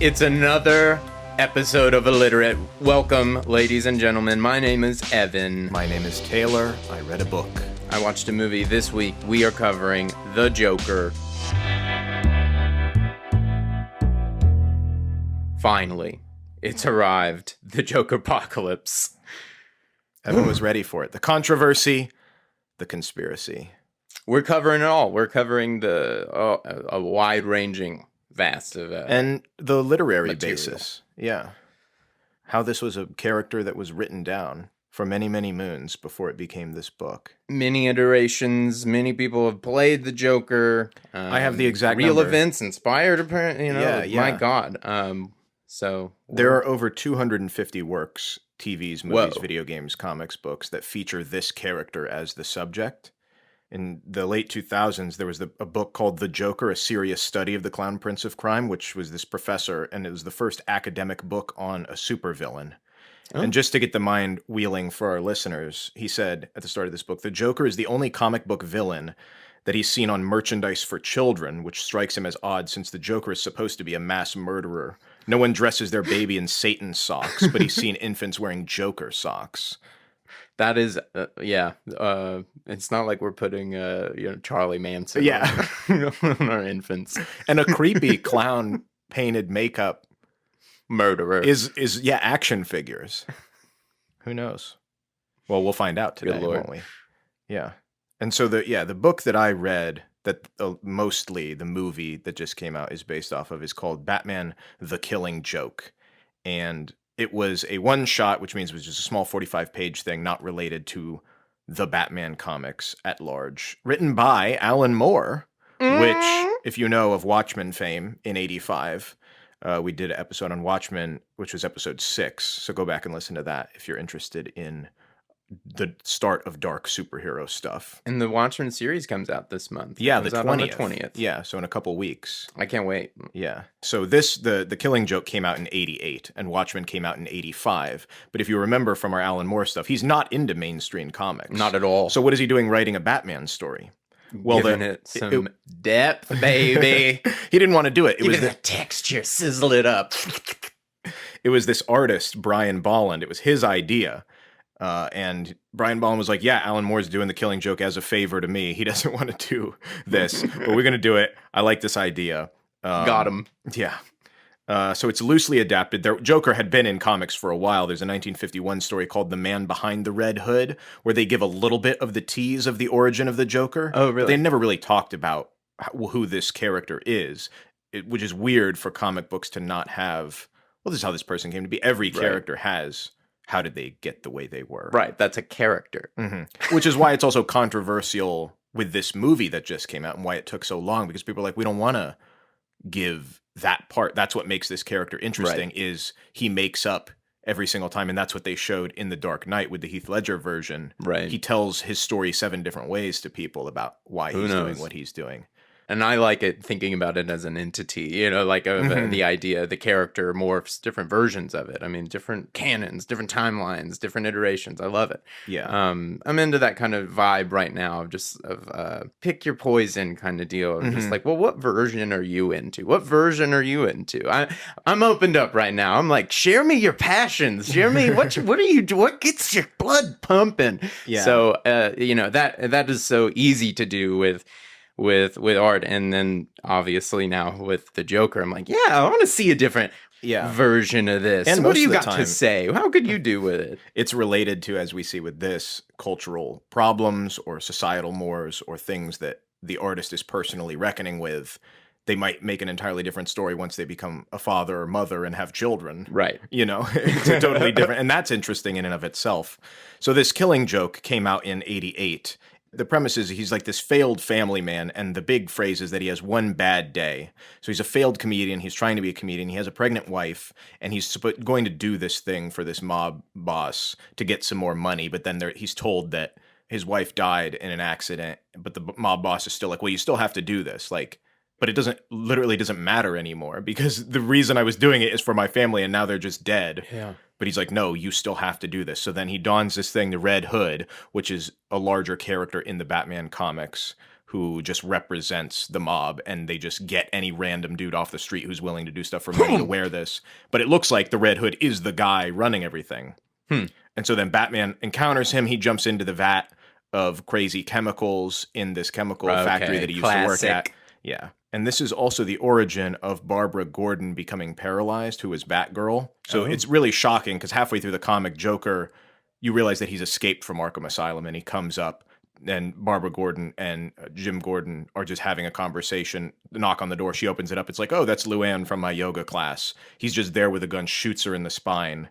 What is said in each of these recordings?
It's another episode of Illiterate. Welcome, ladies and gentlemen. My name is Evan. My name is Taylor. I read a book. I watched a movie this week. We are covering The Joker. Finally, it's arrived. The Joker apocalypse. Evan was ready for it. The controversy, the conspiracy. We're covering it all. We're covering a wide-ranging, vast of and the literary material. basis. Yeah. How this was a character that was written down for many, many moons before it became this book. Many iterations. Many people have played the Joker. I have the exact real number. Events inspired. Apparently, Yeah. My God. So there are over 250 works, TVs, movies, Whoa. video games, comics, books that feature this character as the subject. In the late 2000s, there was a book called The Joker, A Serious Study of the Clown Prince of Crime, which was this professor, and it was the first academic book on a supervillain. Oh. And just to get the mind wheeling for our listeners, he said at the start of this book, the Joker is the only comic book villain that he's seen on merchandise for children, which strikes him as odd since the Joker is supposed to be a mass murderer. No one dresses their baby in Satan socks, but he's seen infants wearing Joker socks. That is, it's not like we're putting, Charlie Manson on our infants. And a creepy clown painted makeup Murderer. is action figures. Who knows? Well, we'll find out today, won't we? Yeah. And so the book that I read that mostly the movie that just came out is based off of is called Batman: The Killing Joke. And it was a one-shot, which means it was just a small 45-page thing, not related to the Batman comics at large. Written by Alan Moore, which, if you know of Watchmen fame, in '85, we did an episode on Watchmen, which was episode 6. So go back and listen to that if you're interested in the start of dark superhero stuff. And the Watchmen series comes out this month. Yeah, the the 20th. On the 20th. Yeah, so in a couple weeks. I can't wait. Yeah. So the Killing Joke came out in '88, and Watchmen came out in '85. But if you remember from our Alan Moore stuff, he's not into mainstream comics. Not at all. So what is he doing writing a Batman story? Well, giving it some depth, baby. He didn't want to do it. Give it the texture, sizzle it up. It was this artist, Brian Bolland. It was his idea. And Brian Bolland was like, yeah, Alan Moore's doing the Killing Joke as a favor to me. He doesn't want to do this, but we're going to do it. I like this idea. Got him. Yeah. So it's loosely adapted. Joker had been in comics for a while. There's a 1951 story called The Man Behind the Red Hood, where they give a little bit of the tease of the origin of the Joker. Oh, really? But they never really talked about who this character is, which is weird for comic books to not have, well, this is how this person came to be. Every character has, how did they get the way they were? Right, that's a character. Mm-hmm. Which is why it's also controversial with this movie that just came out and why it took so long, because people are like, we don't want to give that part. That's what makes this character interesting, is he makes up every single time, and that's what they showed in The Dark Knight with the Heath Ledger version. Right. He tells his story 7 different ways to people about why he's doing what he's doing. And I like it, thinking about it as an entity, like the idea, the character morphs different versions of it. I mean, different canons, different timelines, different iterations. I love it. Yeah. I'm into that kind of vibe right now of pick your poison kind of deal. Of just like, well, what version are you into? What version are you into? I'm opened up right now. I'm like, share me your passions. Share me what are you? What gets your blood pumping? Yeah. So that is so easy to do with art, and then obviously now with the Joker, I'm like, yeah, I want to see a different version of this. And what do you most of got the to time, say? How could you do with it? It's related to, as we see with this, cultural problems or societal mores or things that the artist is personally reckoning with. They might make an entirely different story once they become a father or mother and have children. Right. It's a totally different, and that's interesting in and of itself. So this Killing Joke came out in '88. The premise is he's like this failed family man, and the big phrase is that he has one bad day. So he's a failed comedian. He's trying to be a comedian. He has a pregnant wife, and he's going to do this thing for this mob boss to get some more money. But then he's told that his wife died in an accident, but the mob boss is still like, well, you still have to do this. But it doesn't matter anymore, because the reason I was doing it is for my family, and now they're just dead. Yeah. But he's like, no, you still have to do this. So then he dons this thing, the Red Hood, which is a larger character in the Batman comics, who just represents the mob, and they just get any random dude off the street who's willing to do stuff for money to wear this. But it looks like the Red Hood is the guy running everything. And so then Batman encounters him. He jumps into the vat of crazy chemicals in this chemical factory that he used to work at. Yeah. And this is also the origin of Barbara Gordon becoming paralyzed, who is Batgirl. So it's really shocking because halfway through the comic, Joker, you realize that he's escaped from Arkham Asylum, and he comes up, and Barbara Gordon and Jim Gordon are just having a conversation. The knock on the door, she opens it up. It's like, oh, that's Luann from my yoga class. He's just there with a gun, shoots her in the spine.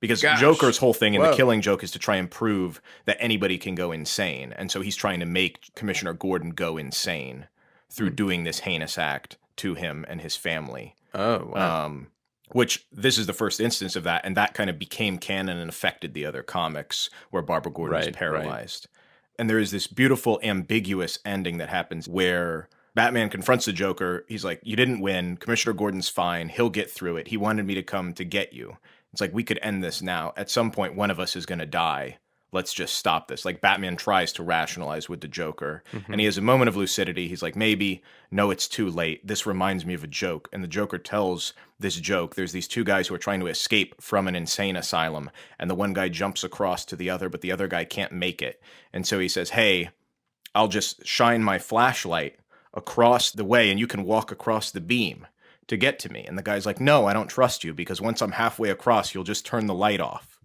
Because Joker's whole thing in The Killing Joke is to try and prove that anybody can go insane. And so he's trying to make Commissioner Gordon go insane through doing this heinous act to him and his family. Oh, wow. Which this is the first instance of that, and that kind of became canon and affected the other comics where Barbara Gordon is paralyzed. And there is this beautiful, ambiguous ending that happens where Batman confronts the Joker. He's like, you didn't win. Commissioner Gordon's fine. He'll get through it. He wanted me to come to get you. It's like, we could end this now. At some point, one of us is going to die. Let's just stop this. Like, Batman tries to rationalize with the Joker, and he has a moment of lucidity. He's like, maybe, no, it's too late. This reminds me of a joke. And the Joker tells this joke. There's these two guys who are trying to escape from an insane asylum, and the one guy jumps across to the other, but the other guy can't make it. And so he says, hey, I'll just shine my flashlight across the way, and you can walk across the beam to get to me. And the guy's like, no, I don't trust you, because once I'm halfway across, you'll just turn the light off.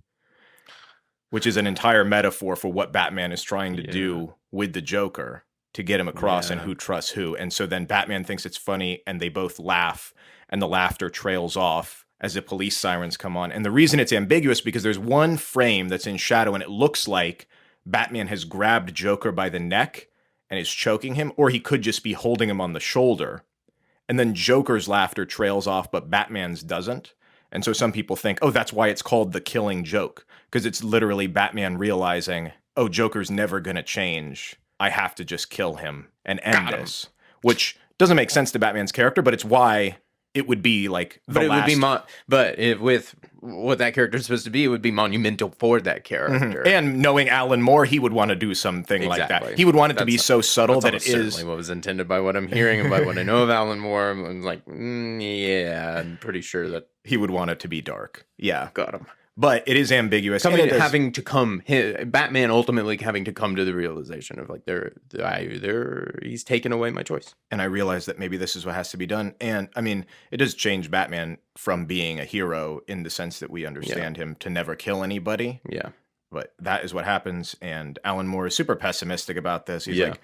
Which is an entire metaphor for what Batman is trying to do with the Joker to get him across and who trusts who. And so then Batman thinks it's funny, and they both laugh, and the laughter trails off as the police sirens come on. And the reason it's ambiguous because there's one frame that's in shadow, and it looks like Batman has grabbed Joker by the neck and is choking him, or he could just be holding him on the shoulder. And then Joker's laughter trails off, but Batman's doesn't. And so some people think, oh, that's why it's called The Killing Joke, because it's literally Batman realizing, oh, Joker's never going to change. I have to just kill him and end this, which doesn't make sense to Batman's character, but it's why it would be like the but it last... would be with what that character is supposed to be, it would be monumental for that character. And knowing Alan Moore, he would want to do something like that. He would want it to be so subtle that it is certainly what was intended by what I'm hearing and by what I know of Alan Moore. I'm like, yeah, I'm pretty sure that he would want it to be dark. Yeah, got him. But it is ambiguous. Batman ultimately having to come to the realization of like, he's taken away my choice. And I realize that maybe this is what has to be done. And I mean, it does change Batman from being a hero in the sense that we understand him to never kill anybody. Yeah. But that is what happens. And Alan Moore is super pessimistic about this. He's like,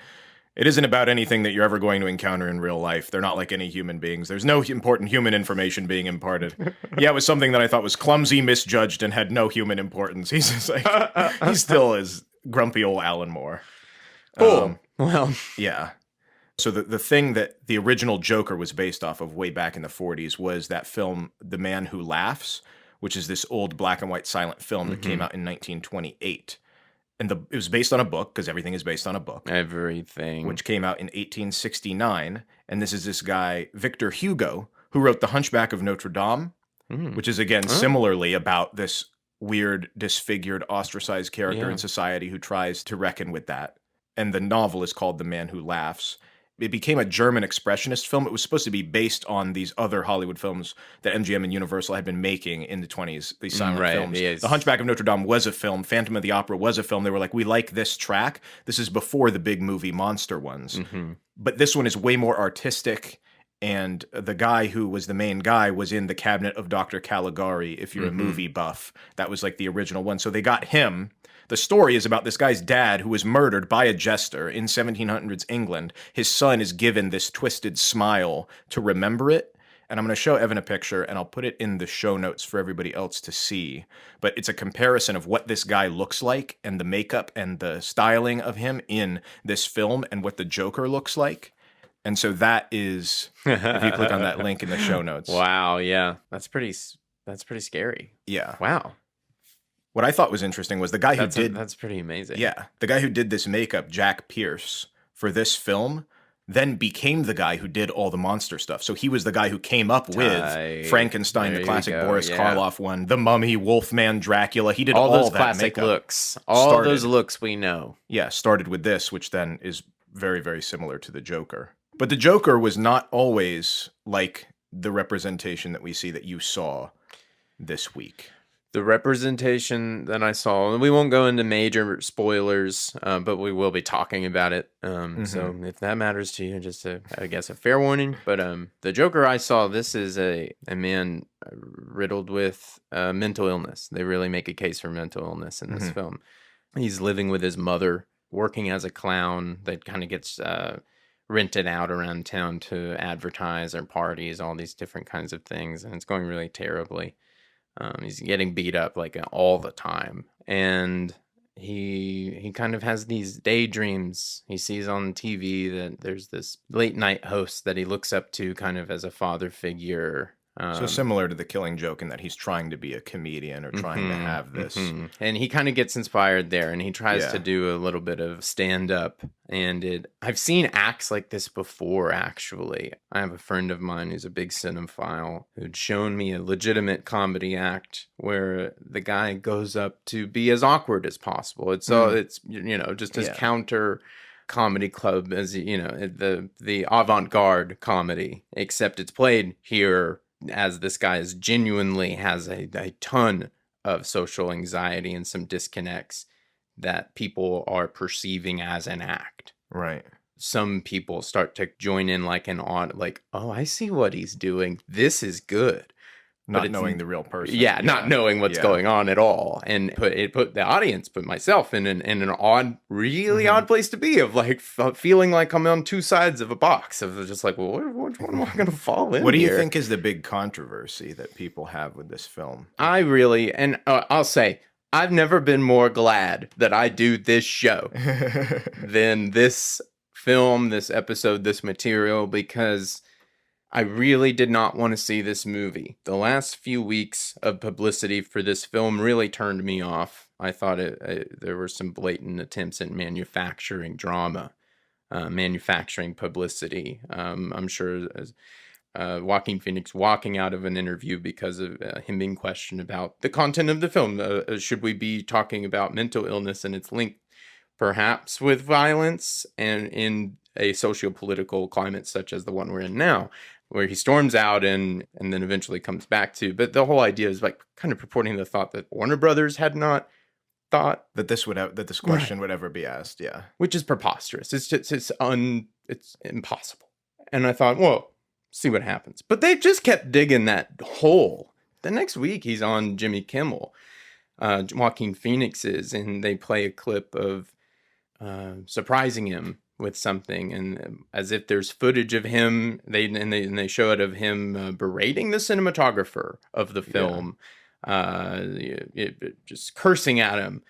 it isn't about anything that you're ever going to encounter in real life. They're not like any human beings. There's no important human information being imparted. Yeah, it was something that I thought was clumsy, misjudged, and had no human importance. He's just like, he still is grumpy old Alan Moore. Cool. Well, yeah. So the thing that the original Joker was based off of way back in the 40s was that film, The Man Who Laughs, which is this old black and white silent film that came out in 1928. And it was based on a book, because everything is based on a book. Everything. Which came out in 1869. And this is this guy, Victor Hugo, who wrote The Hunchback of Notre Dame, which is, again, similarly about this weird, disfigured, ostracized character in society who tries to reckon with that. And the novel is called The Man Who Laughs. It became a German expressionist film. It was supposed to be based on these other Hollywood films that MGM and Universal had been making in the 20s, these silent films. Yes. The Hunchback of Notre Dame was a film. Phantom of the Opera was a film. They were like, we like this track. This is before the big movie monster ones. But this one is way more artistic. And the guy who was the main guy was in The Cabinet of Dr. Caligari, if you're a movie buff. That was like the original one. So they got him. The story is about this guy's dad who was murdered by a jester in 1700s England. His son is given this twisted smile to remember it. And I'm going to show Evan a picture, and I'll put it in the show notes for everybody else to see. But it's a comparison of what this guy looks like and the makeup and the styling of him in this film and what the Joker looks like. And so that is, if you click on that link in the show notes. Wow, yeah. That's pretty scary. Yeah. Wow. What I thought was interesting was the guy That's pretty amazing. Yeah. The guy who did this makeup, Jack Pierce, for this film, then became the guy who did all the monster stuff. So he was the guy who came up with Frankenstein, the classic Boris Karloff one, The Mummy, Wolfman, Dracula. He did all those that classic makeup. Looks. All those looks we know. Yeah, started with this, which then is very, very similar to the Joker. But the Joker was not always like the representation that we see that you saw this week. The representation that I saw, and we won't go into major spoilers, but we will be talking about it. So if that matters to you, just I guess a fair warning. But the Joker I saw, this is a man riddled with mental illness. They really make a case for mental illness in this film. He's living with his mother, working as a clown that kind of gets rented out around town to advertise or parties, all these different kinds of things, and it's going really terribly. He's getting beat up like all the time, and he kind of has these daydreams. He sees on TV that there's this late night host that he looks up to kind of as a father figure. So similar to The Killing Joke in that he's trying to be a comedian or trying to have this. And he kind of gets inspired there, and he tries to do a little bit of stand-up. And I've seen acts like this before, actually. I have a friend of mine who's a big cinephile who'd shown me a legitimate comedy act where the guy goes up to be as awkward as possible. It's just his counter comedy club, as the avant-garde comedy, except it's played here as this guy genuinely has a ton of social anxiety and some disconnects that people are perceiving as an act. Right. Some people start to join in like oh, I see what he's doing. This is good. Not knowing the real person. Yeah, not knowing what's going on at all. And put the audience, put myself in an odd, really odd place to be, of like feeling like I'm on two sides of a box of just like, well, which one am I going to fall in? What do you think is the big controversy that people have with this film? I'll say, I've never been more glad that I do this show than this film, this episode, this material, because I really did not want to see this movie. The last few weeks of publicity for this film really turned me off. I thought there were some blatant attempts at manufacturing drama, manufacturing publicity. I'm sure Joaquin Phoenix walking out of an interview because of him being questioned about the content of the film. Should we be talking about mental illness and its link perhaps with violence and in a socio-political climate such as the one we're in now, where he storms out and then eventually comes back to. But the whole idea is like kind of purporting the thought that Warner Brothers had not thought that this question would ever be asked. Yeah, which is preposterous. It's impossible. And I thought, well, see what happens. But they just kept digging that hole. The next week he's on Jimmy Kimmel, Joaquin Phoenix is, and they play a clip of surprising him with something, and as if there's footage of him, they show it of him berating the cinematographer of the film, just cursing at him.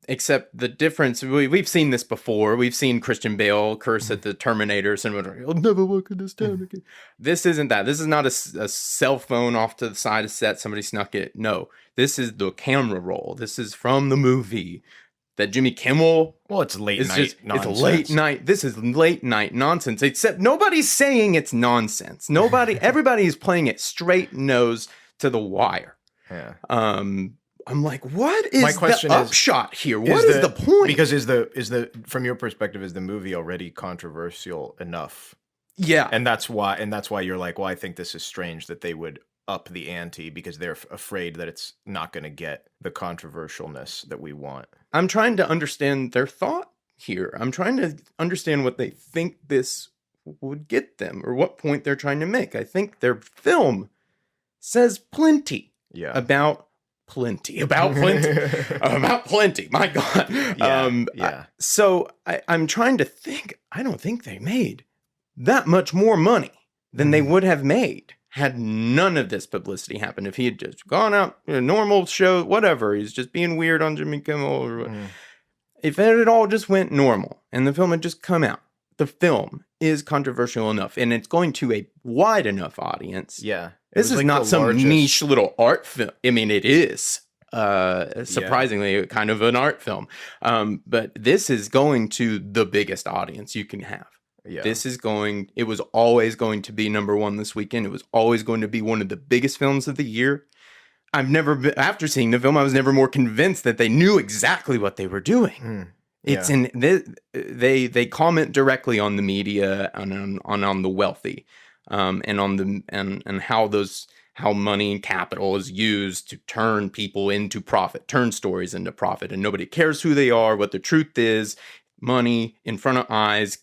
Except the difference, we've seen this before. We've seen Christian Bale curse at the Terminator cinematographer. I'll never work in this town again. This isn't that. This is not a cell phone off to the side of set. Somebody snuck it. No, this is the camera roll. This is from the movie. That Jimmy Kimmel, it's late night nonsense. It's late night. This is late night nonsense. Except nobody's saying it's nonsense. Everybody is playing it straight nose to the wire. Yeah. I'm like, what is the upshot here? What is the point? Because is the from your perspective, is the movie already controversial enough? Yeah. And that's why you're like, well, I think this is strange that they would up the ante because they're afraid that it's not going to get the controversialness that we want. I'm trying to understand their thought here. I'm trying to understand what they think this would get them or what point they're trying to make. I think their film says plenty about plenty. About plenty. My God. So I'm trying to think. I don't think they made that much more money than they would have made had none of this publicity happened. If he had just gone out, a normal show, whatever, he's just being weird on Jimmy Kimmel. If it had all just went normal and the film had just come out, the film is controversial enough and it's going to a wide enough audience. Yeah. This is like not some niche little art film. I mean, it is surprisingly kind of an art film. But this is going to the biggest audience you can have. Yeah. It was always going to be number one this weekend. It was always going to be one of the biggest films of the year. After seeing the film, I was never more convinced that they knew exactly what they were doing. It's they comment directly on the media and on the wealthy, and on the and how money and capital is used to turn people into profit, turn stories into profit, and nobody cares who they are, what the truth is. Money in front of eyes,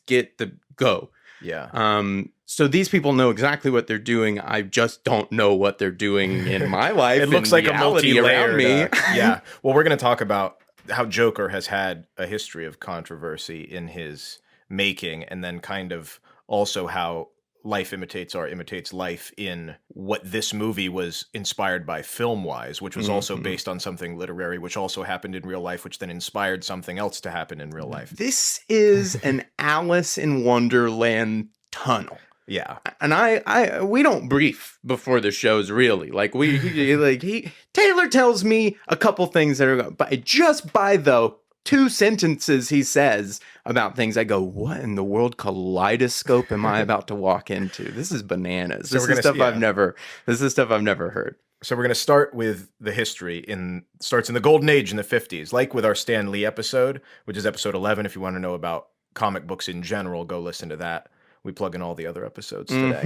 go. Yeah. So these people know exactly what they're doing. I just don't know what they're doing in my life. It looks like a multi-layered, around me. Yeah. Well, we're going to talk about how Joker has had a history of controversy in his making, and then kind of also how life imitates art, imitates life in what this movie was inspired by film-wise, which was also based on something literary, which also happened in real life, which then inspired something else to happen in real life. This is an Alice in Wonderland tunnel. Yeah. And we don't brief before the shows, really. Like Taylor tells me a couple things that are, but just by the 2 sentences he says about things, I go, what in the world kaleidoscope am I about to walk into? This is bananas. This is stuff I've never heard. So we're going to start with the history. Starts in the Golden Age in the 50s, like with our Stan Lee episode, which is episode 11. If you want to know about comic books in general, go listen to that. We plug in all the other episodes today.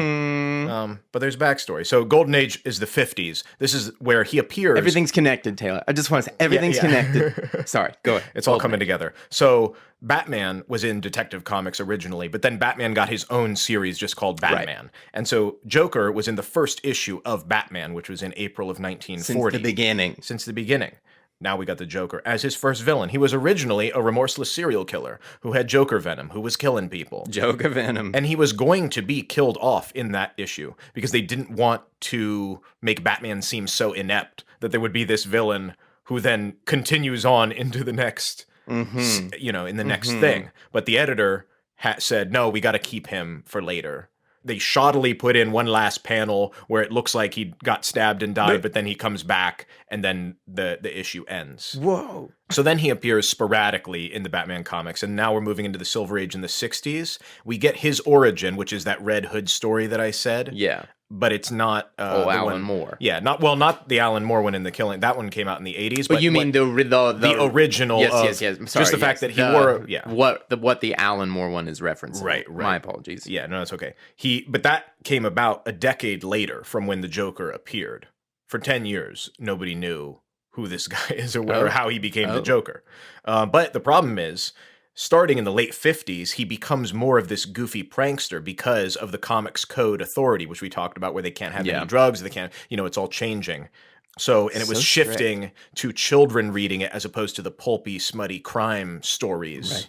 But there's backstory. So Golden Age is the 50s. This is where he appears. Everything's connected, Taylor. I just want to say everything's connected. Sorry, go ahead. It's all coming together. So Batman was in Detective Comics originally, but then Batman got his own series just called Batman. Right. And so Joker was in the first issue of Batman, which was in April of 1940. Since the beginning. Now we got the Joker as his first villain. He was originally a remorseless serial killer who had Joker venom, who was killing people. Joker venom. And he was going to be killed off in that issue because they didn't want to make Batman seem so inept that there would be this villain who then continues on into the next, in the next thing. But the editor said, no, we got to keep him for later. They shoddily put in one last panel where it looks like he got stabbed and died, but then he comes back and then the issue ends. Whoa. So then he appears sporadically in the Batman comics, and now we're moving into the Silver Age in the 60s. We get his origin, which is that Red Hood story that I said. Yeah. But it's not Alan Moore. Yeah, not the Alan Moore one in the Killing. That one came out in the 80s. But you mean the original? Yes. Sorry, just the fact that he wore what the Alan Moore one is referencing. Right. My apologies. Yeah, no, that's okay. But that came about a decade later from when the Joker appeared. For 10 years, nobody knew who this guy is or how he became the Joker. But the problem is, starting in the late 50s, he becomes more of this goofy prankster because of the Comics Code Authority, which we talked about, where they can't have any drugs, they can't, it's all changing. So, and it was shifting to children reading it as opposed to the pulpy, smutty crime stories. Right.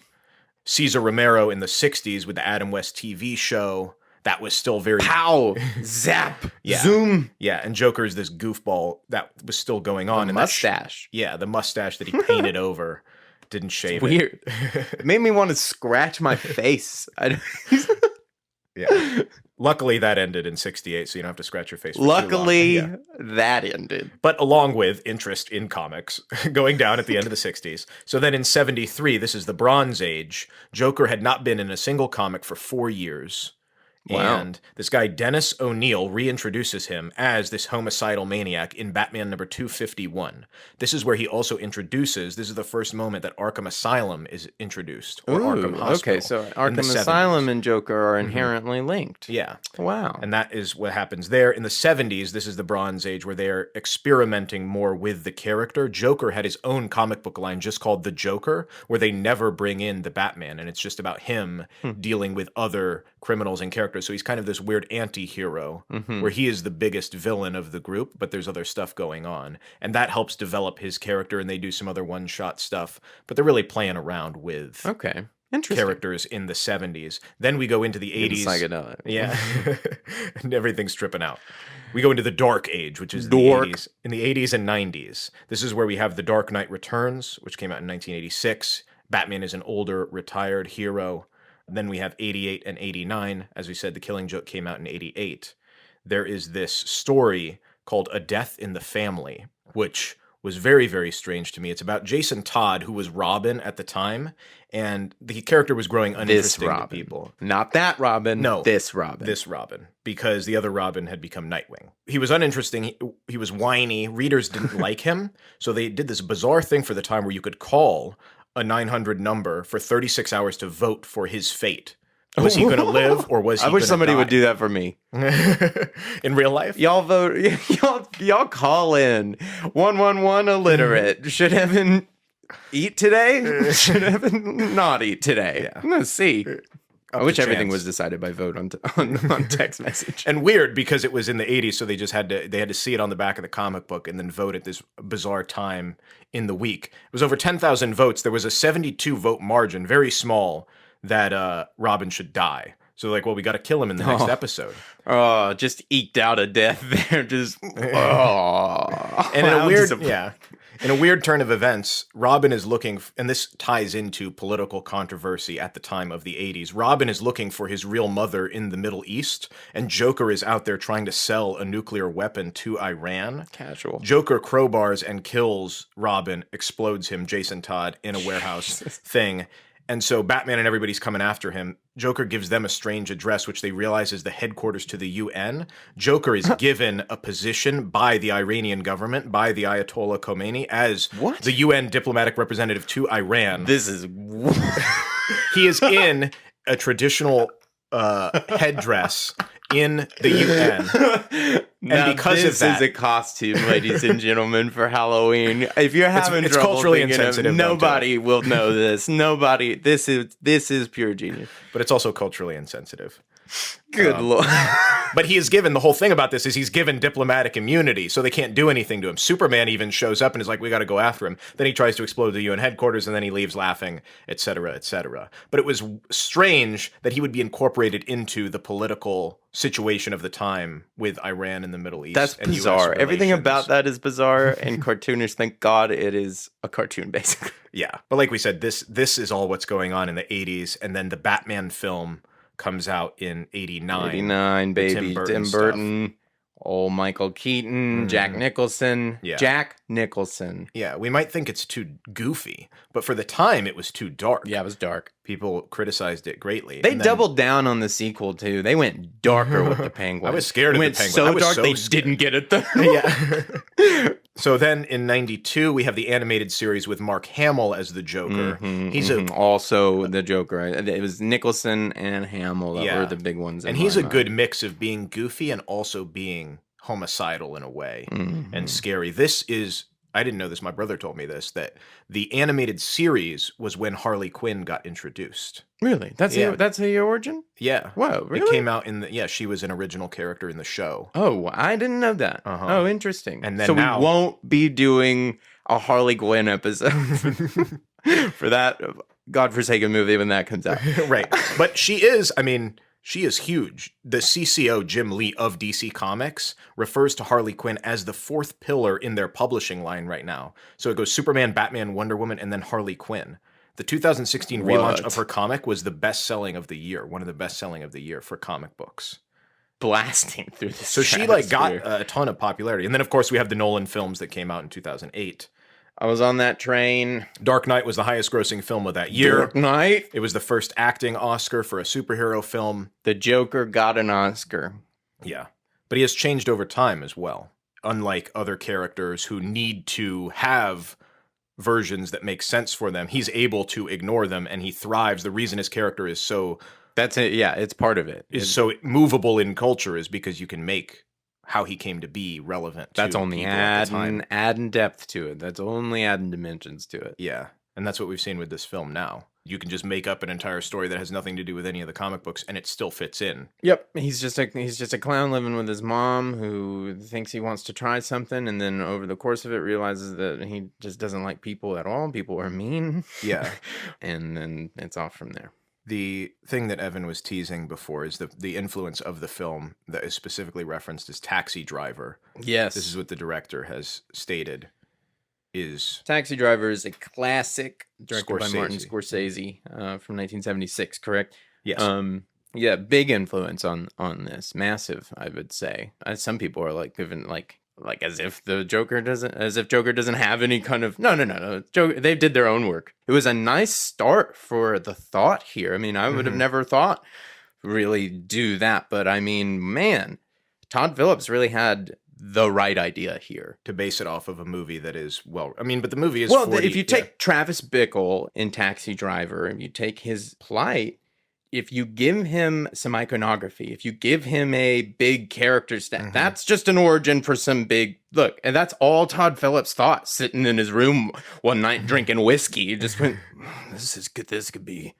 Cesar Romero in the 60s with the Adam West TV show, that was still very... Pow! Zap! Zoom! Yeah, and Joker's this goofball that was still going on. The mustache. The mustache that he painted over. Didn't shave it's weird. It made me want to scratch my face. Yeah. Luckily, that ended in 68, so you don't have to scratch your face for Luckily, too long. That ended. But along with interest in comics, going down at the end of the 60s. So then in 73, this is the Bronze Age, Joker had not been in a single comic for 4 years. Wow. And this guy, Dennis O'Neil, reintroduces him as this homicidal maniac in Batman number 251. This is where he also introduces, this is the first moment that Arkham Asylum is introduced, or Arkham Hospital. Okay, so Arkham Asylum and Joker are inherently linked. Yeah. Wow. And that is what happens there. In the 70s, this is the Bronze Age, where they're experimenting more with the character. Joker had his own comic book line just called The Joker, where they never bring in the Batman, and it's just about him dealing with other criminals and characters. So he's kind of this weird anti-hero where he is the biggest villain of the group, but there's other stuff going on. And that helps develop his character, and they do some other one-shot stuff. But they're really playing around with characters in the 70s. Then we go into the 80s. Psychedelic. Yeah. And everything's tripping out. We go into the Dark Age, which is the 80s. In the 80s and 90s. This is where we have The Dark Knight Returns, which came out in 1986. Batman is an older, retired hero. Then we have 88 and 89. As we said, The Killing Joke came out in 88. There is this story called A Death in the Family, which was very, very strange to me. It's about Jason Todd, who was Robin at the time, and the character was growing uninteresting to people. Not that Robin. No. This Robin. This Robin. Because the other Robin had become Nightwing. He was uninteresting. He was whiny. Readers didn't like him. So they did this bizarre thing for the time where you could call a 900 number for 36 hours to vote for his fate. Was he going to live or was he I wish somebody die? would do that for me. In real life? Y'all vote. Y'all call in 111 illiterate. Should Evan eat today? Should Evan not eat today? Yeah. I'm going to see. I wish everything chance. was decided by vote on text message. And weird because it was in the 80s, so they just had to see it on the back of the comic book and then vote at this bizarre time in the week. It was over 10,000 votes. There was a 72 vote margin, very small, that Robin should die. So like, well, we got to kill him in the next episode. Oh, just eked out a death there. Just and in a weird turn of events, Robin is looking, and this ties into political controversy at the time of the 80s. Robin is looking for his real mother in the Middle East, and Joker is out there trying to sell a nuclear weapon to Iran. Casual. Joker crowbars and kills Robin, explodes him, Jason Todd, in a warehouse thing. And so Batman and everybody's coming after him. Joker gives them a strange address, which they realize is the headquarters to the UN. Joker is given a position by the Iranian government, by the Ayatollah Khomeini, as the UN diplomatic representative to Iran. This is... He is in a traditional headdress in the UN. Now, and because this of that, is a costume, ladies and gentlemen, for Halloween. If you're having it's trouble culturally thinking insensitive, of, nobody will know this. Nobody. This is pure genius. But it's also culturally insensitive. Good Lord. But he is given, the whole thing about this is he's given diplomatic immunity, so they can't do anything to him. Superman even shows up and is like, we got to go after him. Then he tries to explode the UN headquarters, and then he leaves laughing, etc., etc. But it was strange that he would be incorporated into the political situation of the time with Iran and the Middle East. That's and bizarre. US Everything relations. about that is bizarre, and cartoonish. Thank God it is a cartoon, basically. Yeah, but like we said, this is all what's going on in the 80s, and then the Batman film comes out in 89. 89, baby. Tim Burton. Old Michael Keaton, Jack Nicholson. Yeah. Jack Nicholson. Yeah, we might think it's too goofy, but for the time, it was too dark. Yeah, it was dark. People criticized it greatly. They doubled down on the sequel, too. They went darker with the Penguin. I was scared of the Penguin. So dark, they scared. didn't get it, though. Yeah. So then in 92, we have the animated series with Mark Hamill as the Joker. He's also the Joker. It was Nicholson and Hamill that were the big ones. And he's a good mix of being goofy and also being homicidal in a way and scary. This is, I didn't know this, my brother told me this, that the animated series was when Harley Quinn got introduced. Really? That's the origin? Yeah. Whoa, really? It came out in the, she was an original character in the show. Oh, I didn't know that. Oh, interesting. And then so now, we won't be doing a Harley Quinn episode for that godforsaken movie when that comes out. Right. But she is huge. The CCO, Jim Lee of DC Comics, refers to Harley Quinn as the fourth pillar in their publishing line right now. So it goes Superman, Batman, Wonder Woman, and then Harley Quinn. The 2016 relaunch of her comic was the best-selling of the year, one of the best-selling of the year for comic books. Blasting through this. So she got a ton of popularity. And then, of course, we have the Nolan films that came out in 2008. I was on that train. Dark Knight was the highest-grossing film of that year. Dark Knight? It was the first acting Oscar for a superhero film. The Joker got an Oscar. Yeah. But he has changed over time as well. Unlike other characters who need to have versions that make sense for them, he's able to ignore them and he thrives. The reason his character is so... That's it. Yeah, it's part of it. Is so movable in culture is because you can make how he came to be relevant. That's only adding depth to it. That's only adding dimensions to it. Yeah, and that's what we've seen with this film now. You can just make up an entire story that has nothing to do with any of the comic books, and it still fits in. Yep, he's just a clown living with his mom who thinks he wants to try something, and then over the course of it realizes that he just doesn't like people at all. People are mean. Yeah, and then it's off from there. The thing that Evan was teasing before is the influence of the film that is specifically referenced as Taxi Driver. Yes. This is what the director has stated is... Taxi Driver is a classic directed by Martin Scorsese from 1976, correct? Yes. Yeah, big influence on this. Massive, I would say. Some people are like giving like as if Joker doesn't have any kind of no. Joker, they did their own work. It was a nice start for the thought here. I mean, I would have never thought really do that, but I mean, man, Todd Phillips really had the right idea here. To base it off of a movie that is, but the movie is if you take Travis Bickle in Taxi Driver, and you take his plight, if you give him some iconography, if you give him a big character stat, that's just an origin for some big look. And that's all Todd Phillips thought sitting in his room one night drinking whiskey. He just went, this is good. This could be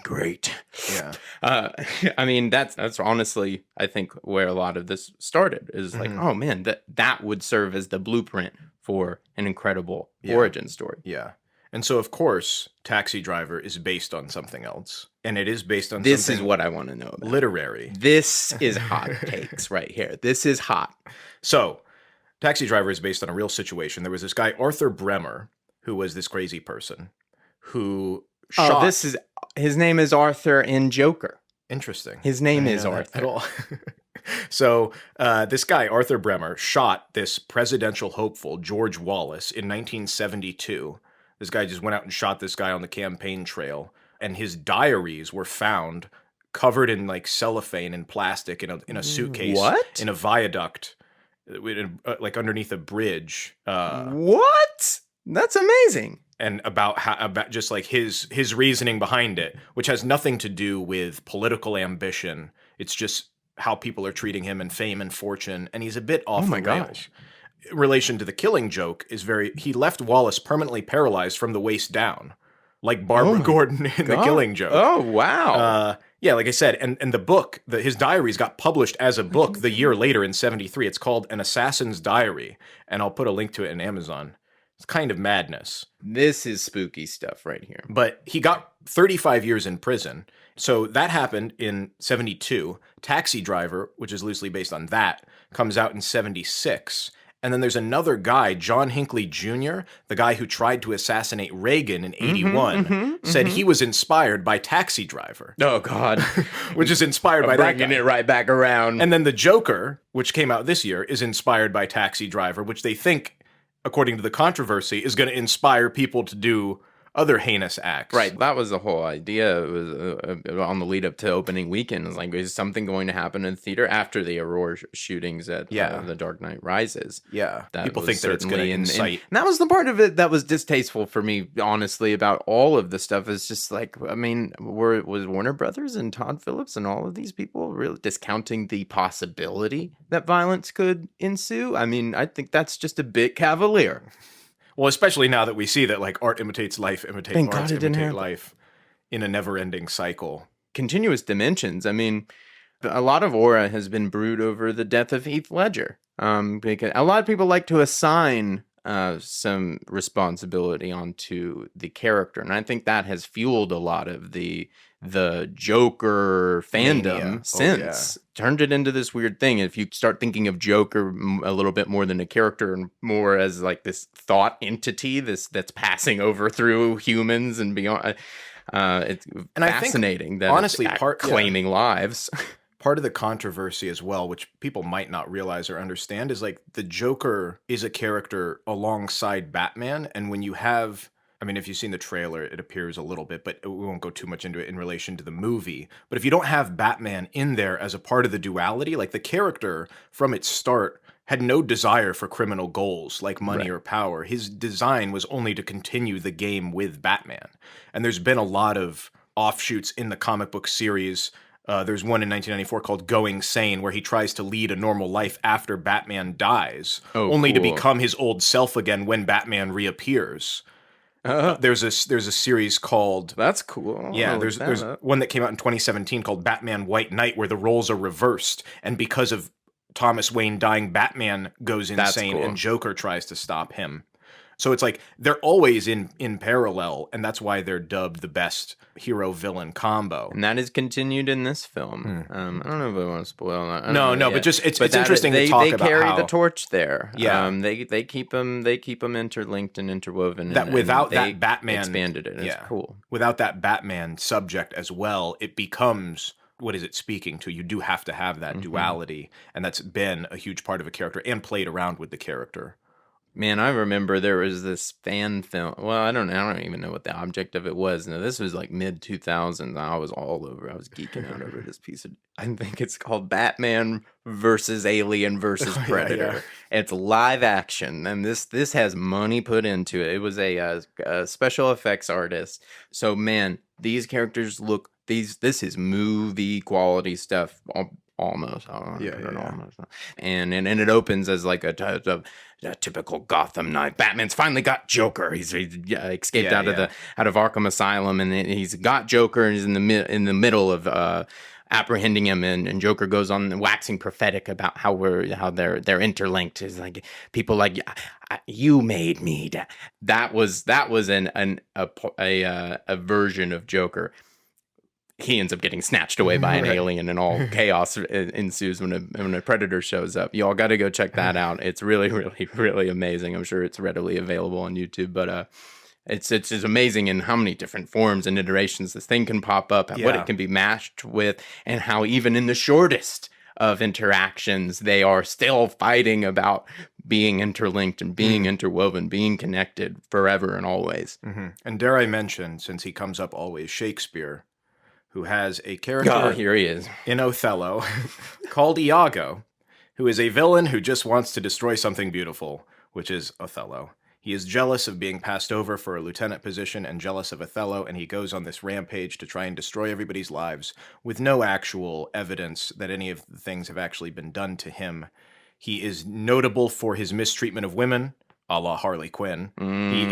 great. Yeah. I mean, that's honestly, I think, where a lot of this started is like, oh man, that would serve as the blueprint for an incredible origin story. Yeah. And so, of course, Taxi Driver is based on something else. And it is based on this something... is what I want to know about. Literary. This is hot takes right here. This is hot. So, Taxi Driver is based on a real situation. There was this guy, Arthur Bremer, who was this crazy person, who shot... his name is Arthur in Joker. Interesting. His name is Arthur. At all. So this guy, Arthur Bremer, shot this presidential hopeful, George Wallace, in 1972. This guy just went out and shot this guy on the campaign trail, and his diaries were found covered in like cellophane and plastic in a suitcase. What? In a viaduct, like underneath a bridge. What? That's amazing. And about just like his reasoning behind it, which has nothing to do with political ambition. It's just how people are treating him and fame and fortune, and he's a bit off the rails. Gosh. In relation to the Killing Joke he left Wallace permanently paralyzed from the waist down, like Barbara Gordon in The Killing Joke. Oh, wow. Yeah, like I said, and the book, his diaries got published as a book the year later in 1973. It's called An Assassin's Diary, and I'll put a link to it in Amazon. It's kind of madness. This is spooky stuff right here. But he got 35 years in prison. So that happened in 1972. Taxi Driver, which is loosely based on that, comes out in 1976. And then there's another guy, John Hinckley Jr., the guy who tried to assassinate Reagan in 1981, said he was inspired by Taxi Driver. Oh, God. Which is inspired by that guy. Bringing it right back around. And then The Joker, which came out this year, is inspired by Taxi Driver, which they think, according to the controversy, is going to inspire people to do other heinous acts. Right. That was the whole idea. It was on the lead up to opening weekend. It was like, is something going to happen in the theater after the Aurora shootings at The Dark Knight Rises? Yeah. That people think that it's going to incite. And that was the part of it that was distasteful for me, honestly, about all of the stuff. Is just like, I mean, was Warner Brothers and Todd Phillips and all of these people really discounting the possibility that violence could ensue? I mean, I think that's just a bit cavalier. Well, especially now that we see that like art imitates life, imitate life in a never-ending cycle. Continuous dimensions. I mean, a lot of aura has been brewed over the death of Heath Ledger. Because a lot of people like to assign some responsibility onto the character, and I think that has fueled a lot of the Joker fandom since. Turned it into this weird thing. If you start thinking of Joker a little bit more than a character and more as like this thought entity that's passing over through humans and beyond, it's fascinating. I think, that honestly, claiming lives. Part of the controversy as well, which people might not realize or understand, is like the Joker is a character alongside Batman, and when you have, I mean, if you've seen the trailer, it appears a little bit, but we won't go too much into it in relation to the movie. But if you don't have Batman in there as a part of the duality, like the character from its start had no desire for criminal goals like money or power. His design was only to continue the game with Batman. And there's been a lot of offshoots in the comic book series. There's one in 1994 called Going Sane, where he tries to lead a normal life after Batman dies, only to become his old self again when Batman reappears. There's a series called... That's cool. Yeah, there's one that came out in 2017 called Batman White Knight, where the roles are reversed, and because of Thomas Wayne dying, Batman goes insane, and Joker tries to stop him. So it's like they're always in parallel, and that's why they're dubbed the best hero-villain combo. And that is continued in this film. I don't know if I want to spoil that. No, but just it's interesting to talk about how... They carry the torch there. Yeah. They keep them interlinked and interwoven. That without that Batman... expanded it. It's cool. Without that Batman subject as well, it becomes... What is it speaking to? You do have to have that duality, and that's been a huge part of a character and played around with the character Man, I remember there was this fan film. Well, I don't even know what the object of it was. Now, this was like mid 2000s. I was all over. I was geeking out over this piece of. I think it's called Batman versus Alien versus Predator. Yeah. It's live action, and this has money put into it. It was a special effects artist. So, man, these characters look. This is movie quality stuff. Almost. Almost. And it opens as like a typical Gotham night. Batman's finally got Joker. He's escaped out of Arkham Asylum, and he's got Joker, and he's in the middle of apprehending him, and Joker goes on waxing prophetic about how they're interlinked. Is like people like you made me. That was a version of Joker. He ends up getting snatched away by an alien, and all chaos ensues when a predator shows up. Y'all got to go check that out. It's really, really, really amazing. I'm sure it's readily available on YouTube, but it's amazing in how many different forms and iterations this thing can pop up, and what it can be mashed with, and how even in the shortest of interactions, they are still fighting about being interlinked and being interwoven, being connected forever and always. Mm-hmm. And dare I mention, since he comes up always, Shakespeare, who has a character here he is. in Othello called Iago, who is a villain who just wants to destroy something beautiful, which is Othello. He is jealous of being passed over for a lieutenant position and jealous of Othello, and he goes on this rampage to try and destroy everybody's lives with no actual evidence that any of the things have actually been done to him. He is notable for his mistreatment of women, a la Harley Quinn. He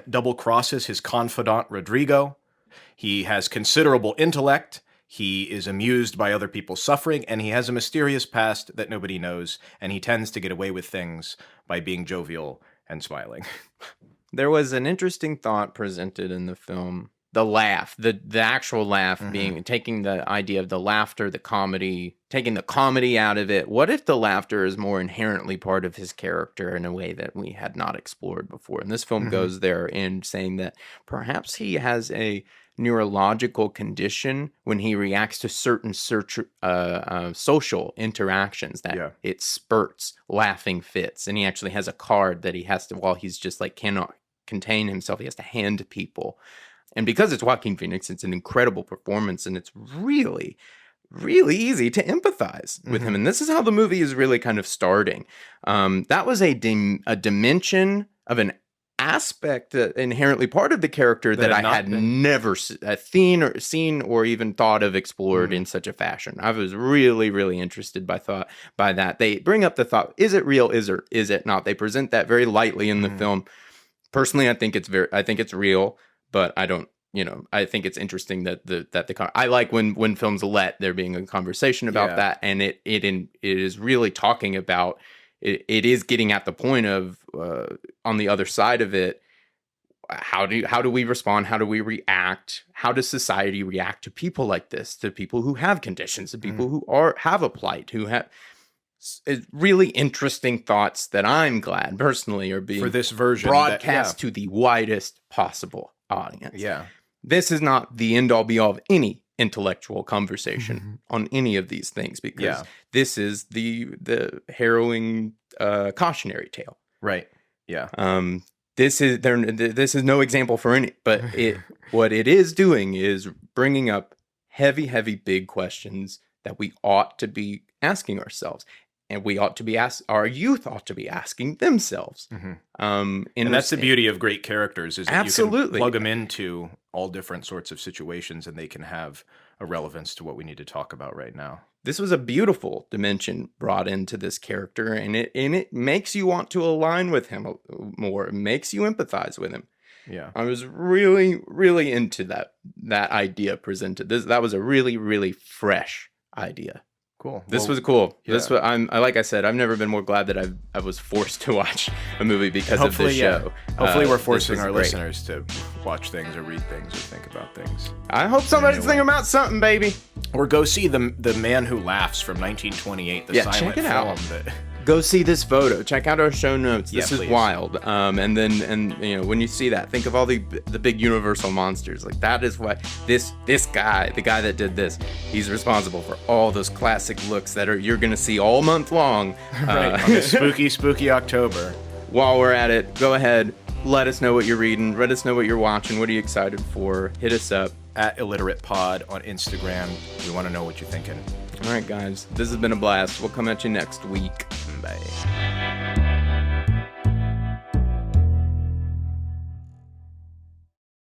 double crosses his confidant, Rodrigo. He has considerable intellect, he is amused by other people's suffering, and he has a mysterious past that nobody knows, and he tends to get away with things by being jovial and smiling. There was an interesting thought presented in the film. The laugh, the actual laugh being, taking the idea of the laughter, the comedy, taking the comedy out of it. What if the laughter is more inherently part of his character in a way that we had not explored before? And this film goes there in saying that perhaps he has a neurological condition when he reacts to certain social interactions that it spurts laughing fits. And he actually has a card that he has to, while he's just like cannot contain himself, he has to hand to people. And because it's Joaquin Phoenix, it's an incredible performance, and it's really, really easy to empathize with him. And this is how the movie is really kind of starting. That was a dimension of an aspect, inherently part of the character that I had never seen or even thought of explored in such a fashion. I was really, really interested by that. They bring up the thought: is it real? Is it not? They present that very lightly in the film. Personally, I think it's real. But I don't, I think it's interesting that I like when films let there being a conversation about that, and it is really talking about it is getting at the point of on the other side of it, how do we respond? How do we react? How does society react to people like this? To people who have conditions, to people who have a plight, who have really interesting thoughts that I'm glad personally are being for this version broadcast to the widest possible audience. Yeah. This is not the end all be all of any intellectual conversation on any of these things, because this is the harrowing cautionary tale. Right. Yeah. This is no example for any, but what it is doing is bringing up heavy big questions that we ought to be asking ourselves. And our youth ought to be asking themselves. And that's the beauty of great characters, is that you can plug them into all different sorts of situations, and they can have a relevance to what we need to talk about right now. This was a beautiful dimension brought into this character, and it makes you want to align with him more. It makes you empathize with him. Yeah, I was really, really into that idea presented. That was a really, really fresh idea. Cool. This was cool. Yeah. Like I said, I've never been more glad that I was forced to watch a movie because of this show. Hopefully we're forcing our listeners to watch things or read things or think about things. I hope somebody's thinking about something, baby. Or go see the Man Who Laughs from 1928, the silent check it film out. That Go see this photo. Check out our show notes. This is wild. And when you see that, think of all the big universal monsters. Like, that is what this guy, the guy that did this, he's responsible for all those classic looks that you're gonna see all month long. Right, on this spooky October. while we're at it, go ahead, let us know what you're reading, let us know what you're watching, what are you excited for, hit us up. At illiterate pod on Instagram. We want to know what you're thinking. All right, guys, this has been a blast. We'll come at you next week. Bye.